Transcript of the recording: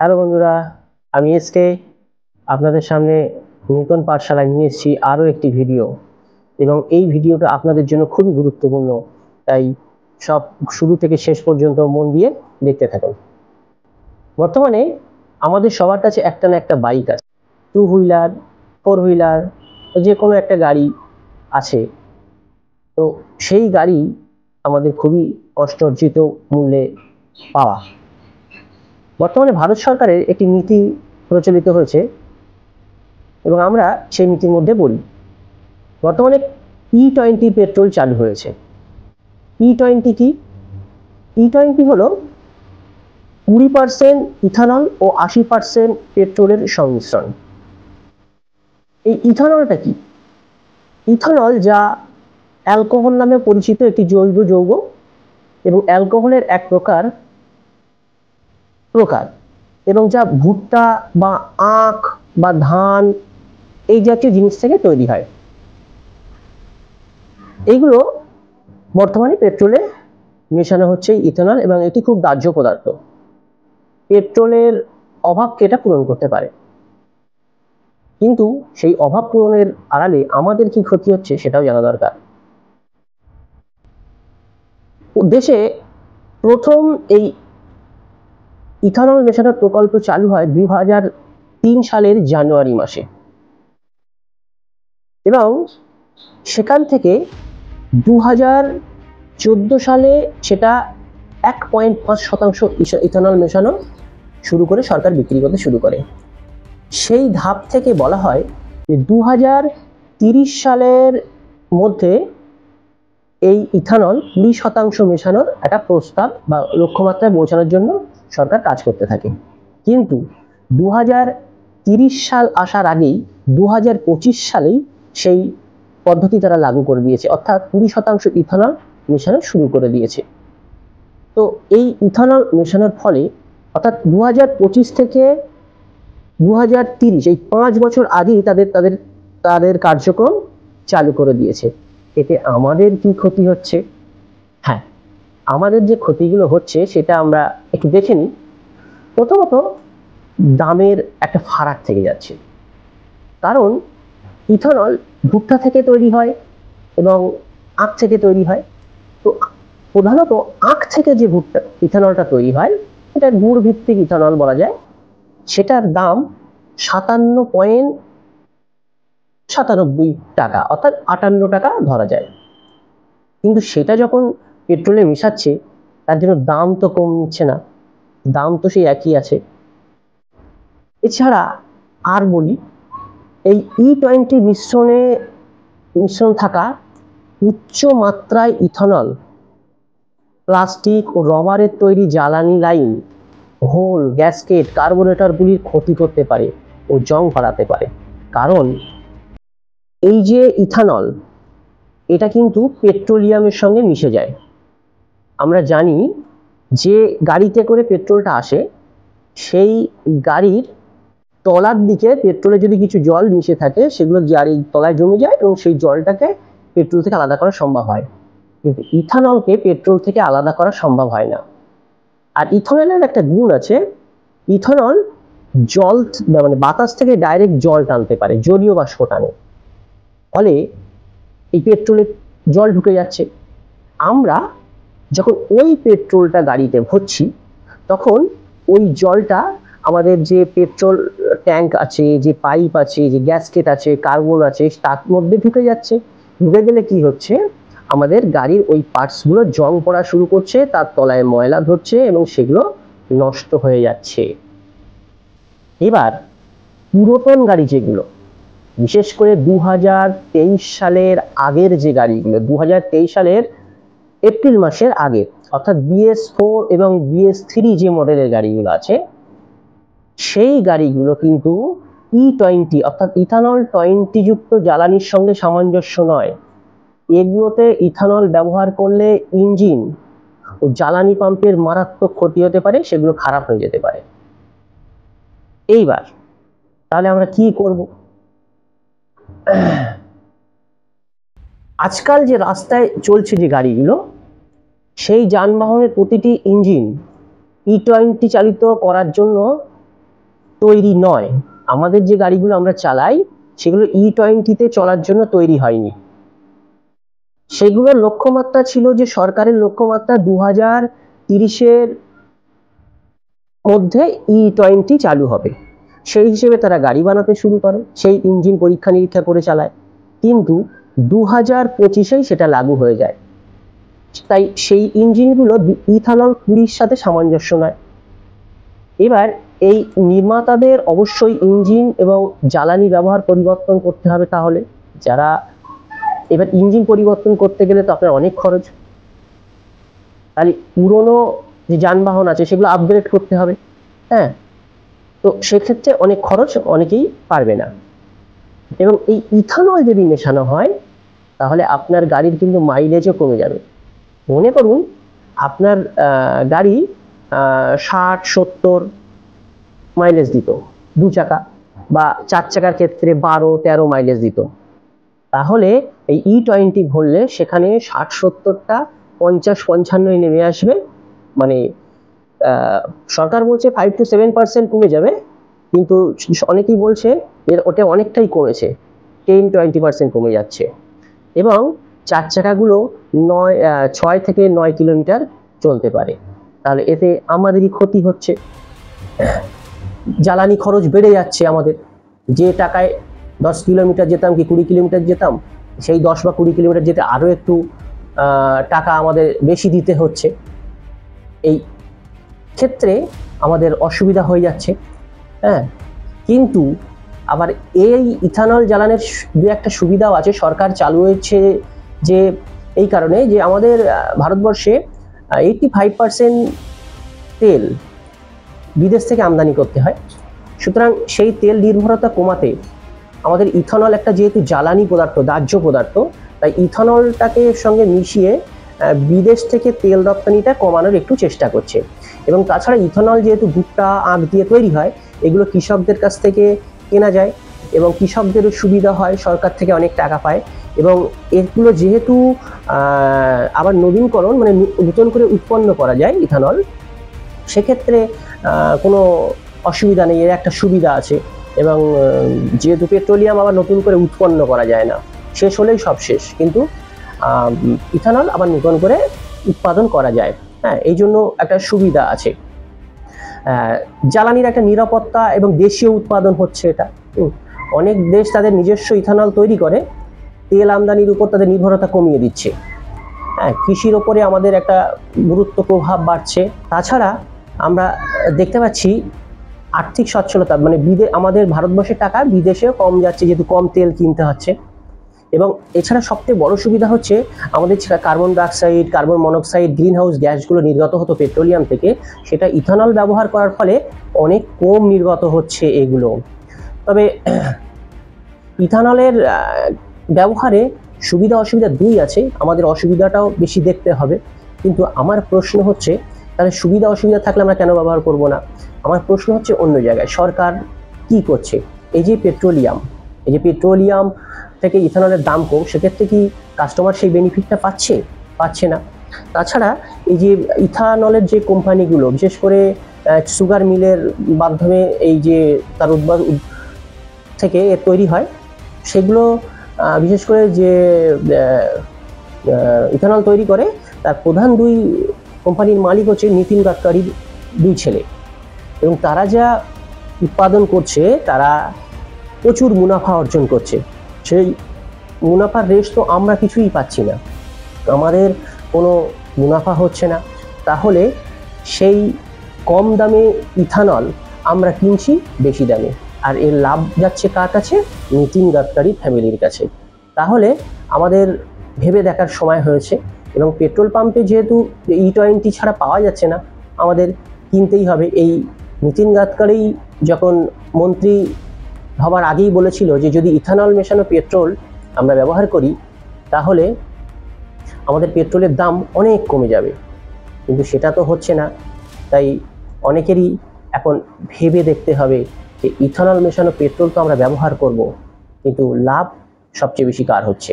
Hello বন্ধুরা, আমি SK আপনাদের সামনে নতুন পাঠশালায় নিয়ে এসেছি আরও একটি ভিডিও। এবং এই ভিডিওটা আপনাদের জন্য খুবই গুরুত্বপূর্ণ, তাই সব শুরু থেকে শেষ পর্যন্ত মন দিয়ে দেখতে থাকুন। বর্তমানে আমাদের সবার কাছে একটা না একটা বাইক আছে, 2 হুইলার 4 হুইলার যে কোনো একটা গাড়ি আছে। তো সেই গাড়ি আমাদের খুবই কষ্টার্জিত মূল্যে পাওয়া। বর্তমানে ভারত সরকারের একটি নীতি প্রচলিত হয়েছে এবং আমরা সেই নীতির মধ্যে পড়ি। বর্তমানে E20 পেট্রোল চালু হয়েছে। E20 কি? E20 হলো 20% ইথানল ও 80% পেট্রোলের সংমিশ্রণ। এই ইথানলটা কি? ইথানল যা অ্যালকোহল নামে পরিচিত একটি জৈব যৌগ এবং অ্যালকোহলের এক প্রকার এবং যা ভুট্টা বা আখ বা ধান এই জাতীয় জিনিস থেকে তৈরি হয়। এইগুলো বর্তমানে পেট্রোলে মেশানো হচ্ছে ইথানল এবং এটি খুব দাহ্য পদার্থ। পেট্রোলের অভাবকে এটা পূরণ করতে পারে, কিন্তু সেই অভাব পূরণের আড়ালে আমাদের কি ক্ষতি হচ্ছে সেটাও জানা দরকার। দেশে প্রথম এই ইথানল মেশানোর প্রকল্প চালু হয় 2003 সালের জানুয়ারি মাসে এবং সেখান থেকে 2014 সালে সেটা 1.5% ইথানল মেশানো শুরু করে সরকার বিক্রি করতে শুরু করে। সেই ধাপ থেকে বলা হয় যে 2030 সালের মধ্যে এই ইথানল 20% মেশানোর একটা প্রস্তাব বা লক্ষ্যমাত্রায় পৌঁছানোর জন্য সরকার কাজ করতে থাকে। কিন্তু 2030 সাল আসার আগেই 2025 সালেই সেই পদ্ধতি তারা লাগু করে দিয়েছে, অর্থাৎ 20% ইথানল মেশানো শুরু করে দিয়েছে। তো এই ইথানল মেশানোর ফলে অর্থাৎ 2025 থেকে 2030 এই 5 বছর আগেই তাদের কার্যক্রম চালু করে দিয়েছে। এতে আমাদের কি ক্ষতি হচ্ছে? হ্যাঁ, আমাদের যে ক্ষতিগুলো হচ্ছে সেটা আমরা একটু দেখে নিই। প্রথমত দামের একটা ফারাক থেকে যাচ্ছে, কারণ ইথানল ভুট্টা থেকে তৈরি হয় এবং আখ থেকে তৈরি হয়। তো প্রধানত আখ থেকে যে ইথানলটা তৈরি হয় এটা গুড় ভিত্তিক ইথানল বলা যায়। সেটার দাম 57.97 টাকা, অর্থাৎ 58 টাকা ধরা যায়। কিন্তু সেটা যখন পেট্রোলে মেশাচ্ছে তার জন্য দাম তো কম নিচ্ছে না, দাম তো সেই একই আছে। এছাড়া আর বলি, এই E20 মিশ্রণ থাকা উচ্চ মাত্রায় ইথানল প্লাস্টিক ও রবারের তৈরি জ্বালানি লাইন, হোল, গ্যাসকেট, কার্বোরেটরগুলির ক্ষতি করতে পারে ও জং ধরাতে পারে। কারণ এই যে ইথানল এটা কিন্তু পেট্রোলিয়ামের সঙ্গে মিশে যায়। আমরা জানি যে গাড়িতে করে পেট্রোলটা আসে, সেই গাড়ির তলার দিকে পেট্রোলে যদি কিছু জল মিশে থাকে সেগুলো গাড়ির তলায় জমে যায় এবং সেই জলটাকে পেট্রোল থেকে আলাদা করা সম্ভব হয়। কিন্তু ইথানলকে পেট্রোল থেকে আলাদা করা সম্ভব হয় না। আর ইথানলের একটা গুণ আছে, ইথানল জল মানে বাতাস থেকে ডাইরেক্ট জল টানতে পারে, জলীয় বাষ্প টানে, ফলে এই পেট্রোলে জল ঢুকে যাচ্ছে। আমরা যখন ওই পেট্রোলটা গাড়িতে ভরছি তখন ওই জলটা আমাদের যে পেট্রোল ট্যাঙ্ক আছে, যে পাইপ আছে, যে গ্যাসকেট আছে, কার্বন আছে, তার মধ্যে ঢুকে যাচ্ছে। ঢুকে গেলে কি হচ্ছে, আমাদের গাড়ির ওই পার্টসগুলো জং পড়া শুরু করছে, তার তলায় ময়লা ধরছে এবং সেগুলো নষ্ট হয়ে যাচ্ছে। এবার পুরাতন গাড়ি যেগুলো, বিশেষ করে 2023 সালের আগের যে গাড়িগুলো, 2023 সালের এপ্রিল মাসের আগে, অর্থাৎ BS4 এবং BS3 যে মডেলের গাড়িগুলো আছে, সেই গাড়িগুলো কিন্তু E20 অর্থাৎ ইথানল 20 যুক্ত জ্বালানির সঙ্গে সামঞ্জস্য নয়। এগুলোতে ইথানল ব্যবহার করলে ইঞ্জিন ও জ্বালানি পাম্পের মারাত্মক ক্ষতি হতে পারে, সেগুলো খারাপ হয়ে যেতে পারে। এইবার তাহলে আমরা কি করব? আজকাল যে রাস্তায় চলছে যে গাড়িগুলো, সেই যানবাহনের প্রতিটি ইঞ্জিন E20 চালিত করার জন্য তৈরি নয়। আমাদের যে গাড়িগুলো আমরা চালাই সেগুলো E20-তে চলার জন্য তৈরি হয়নি। সেগুলোর লক্ষ্যমাত্রা ছিল যে সরকারের লক্ষ্যমাত্রা 2030-এর মধ্যে E20 চালু হবে। সেই হিসেবে তারা গাড়ি বানাতে শুরু করে, সেই ইঞ্জিন পরীক্ষা নিরীক্ষা করে চালায়, কিন্তু 2025-এই সেটা লাগু হয়ে যায়। তাই সেই ইঞ্জিনগুলো ইথানল 20-র সাথে সামঞ্জস্য নয়। এবার এই নির্মাতাদের অবশ্যই ইঞ্জিন এবং জ্বালানি ব্যবহার পরিবর্তন করতে হবে। তাহলে যারা এবার ইঞ্জিন পরিবর্তন করতে গেলে তো আপনার অনেক খরচ, তাহলে পুরনো যে যানবাহন আছে সেগুলো আপগ্রেড করতে হবে। হ্যাঁ, তো সেক্ষেত্রে অনেক খরচ, অনেকেই পারবে না। এবং এই ইথানল যদি মেশানো হয় তাহলে আপনার গাড়ির কিন্তু মাইলেজও কমে যাবে। মনে করুন আপনার গাড়ি 60-70 মাইলেজ দিত 2 চাকা, বা 4 চাকার ক্ষেত্রে 12-13 মাইলেজ দিত, তাহলে এই E20 ভরলে সেখানে 60-70টা 50-55 নেমে আসবে। মানে সরকার বলছে 5 to 7% কমে যাবে, কিন্তু অনেকেই বলছে ওটা অনেকটাই কমেছে, 10-20% কমে যাচ্ছে। এবং 4 চাকাগুলো 6 থেকে 9 কিলোমিটার চলতে পারে। তাহলে এতে আমাদেরই ক্ষতি হচ্ছে, জ্বালানি খরচ বেড়ে যাচ্ছে। আমাদের যে টাকায় 10 কিলোমিটার যেতাম কি 20 কিলোমিটার যেতাম, সেই 10 বা 20 কিলোমিটার যেতে আরও একটু টাকা আমাদের বেশি দিতে হচ্ছে। এই ক্ষেত্রে আমাদের অসুবিধা হয়ে যাচ্ছে। হ্যাঁ, কিন্তু আবার এই ইথানল জ্বালানির দু একটা সুবিধাও আছে, সরকার চালু হয়েছে যে এই কারণে যে আমাদের ভারতবর্ষে 85% তেল বিদেশ থেকে আমদানি করতে হয়। সুতরাং সেই তেল নির্ভরতা কমাতে আমাদের ইথানল একটা যেহেতু জ্বালানি পদার্থ, দাহ্য পদার্থ, তাই ইথানলটাকে সঙ্গে মিশিয়ে বিদেশ থেকে তেল রপ্তানিটা কমানোর একটু চেষ্টা করছে। এবং তাছাড়া ইথানল যেহেতু ভুট্টা, আখ দিয়ে তৈরি হয়, এগুলো কৃষকদের কাছ থেকে কেনা যায় এবং কৃষকদেরও সুবিধা হয়, সরকার থেকে অনেক টাকা পায়। এবং এগুলো যেহেতু আবার নবীনকরণ, মানে নতুন করে উৎপন্ন করা যায় ইথানল, সেক্ষেত্রে কোনো অসুবিধা নেই, এর একটা সুবিধা আছে। এবং যেহেতু পেট্রোলিয়াম আবার নতুন করে উৎপন্ন করা যায় না, শেষ হলেই সব শেষ, কিন্তু ইথানল আবার নতুন করে উৎপাদন করা যায়। হ্যাঁ, এই জন্য একটা সুবিধা আছে। জ্বালানির একটা নিরাপত্তা এবং দেশীয় উৎপাদন হচ্ছে এটা। অনেক দেশ তাদের নিজস্ব ইথানল তৈরি করে তেল আমদানির উপর তাদের নির্ভরতা কমিয়ে দিচ্ছে। হ্যাঁ, কৃষির ওপরে আমাদের একটা গুরুত্ব প্রভাব বাড়ছে। তাছাড়া আমরা দেখতে পাচ্ছি আর্থিক সচ্ছলতা, মানে আমাদের ভারতবর্ষের টাকা বিদেশেও কম যাচ্ছে, যেহেতু কম তেল কিনতে হচ্ছে। এবং এছাড়া সবথেকে বড় সুবিধা হচ্ছে আমাদের carbon dioxide, carbon monoxide, greenhouse গ্যাসগুলো নির্গত হতো পেট্রোলিয়াম থেকে, সেটা ইথানল ব্যবহার করার ফলে অনেক কম নির্গত হচ্ছে এগুলো। তবে ইথানলের ব্যবহারে সুবিধা অসুবিধা দুই আছে, আমাদের অসুবিধাটাও বেশি দেখতে হবে। কিন্তু আমার প্রশ্ন হচ্ছে, তাহলে সুবিধা অসুবিধা থাকলে আমরা কেন ব্যবহার করব না? আমার প্রশ্ন হচ্ছে অন্য জায়গায়, সরকার কি করছে? এই যে পেট্রোলিয়াম থেকে ইথানলের দাম কম, সেক্ষেত্রে কি কাস্টমার সেই বেনিফিটটা পাচ্ছে না। তাছাড়া এই যে ইথানলের যে কোম্পানিগুলো, বিশেষ করে সুগার মিলের মাধ্যমে এই যে তার থেকে তৈরি হয়, সেগুলো বিশেষ করে যে ইথানল তৈরি করে তার প্রধান দুই কোম্পানির মালিক হচ্ছে নীতিন গাডকারির দুই ছেলে। এবং তারা যা উৎপাদন করছে, তারা প্রচুর মুনাফা অর্জন করছে। সেই মুনাফার রেশ তো আমরা কিছুই পাচ্ছি না, আমাদের কোনো মুনাফা হচ্ছে না। তাহলে সেই কম দামে ইথানল আমরা কিনছি বেশি দামে, আর এর লাভ যাচ্ছে কার কাছে? নীতিন গাডকারি ফ্যামিলির কাছে। তাহলে আমাদের ভেবে দেখার সময় হয়েছে। এবং পেট্রোল পাম্পে যেহেতু E20 ছাড়া পাওয়া যাচ্ছে না, আমাদের কিনতেই হবে। এই নীতিন গাডকারি যখন মন্ত্রী হবার আগেই বলেছিল যে যদি ইথানল মেশানো পেট্রোল আমরা ব্যবহার করি তাহলে আমাদের পেট্রোলের দাম অনেক কমে যাবে, কিন্তু সেটা তো হচ্ছে না। তাই অনেকেরই এখন ভেবে দেখতে হবে যে ইথানল মেশানো পেট্রোল তো আমরা ব্যবহার করব, কিন্তু লাভ সবচেয়ে বেশি কার হচ্ছে?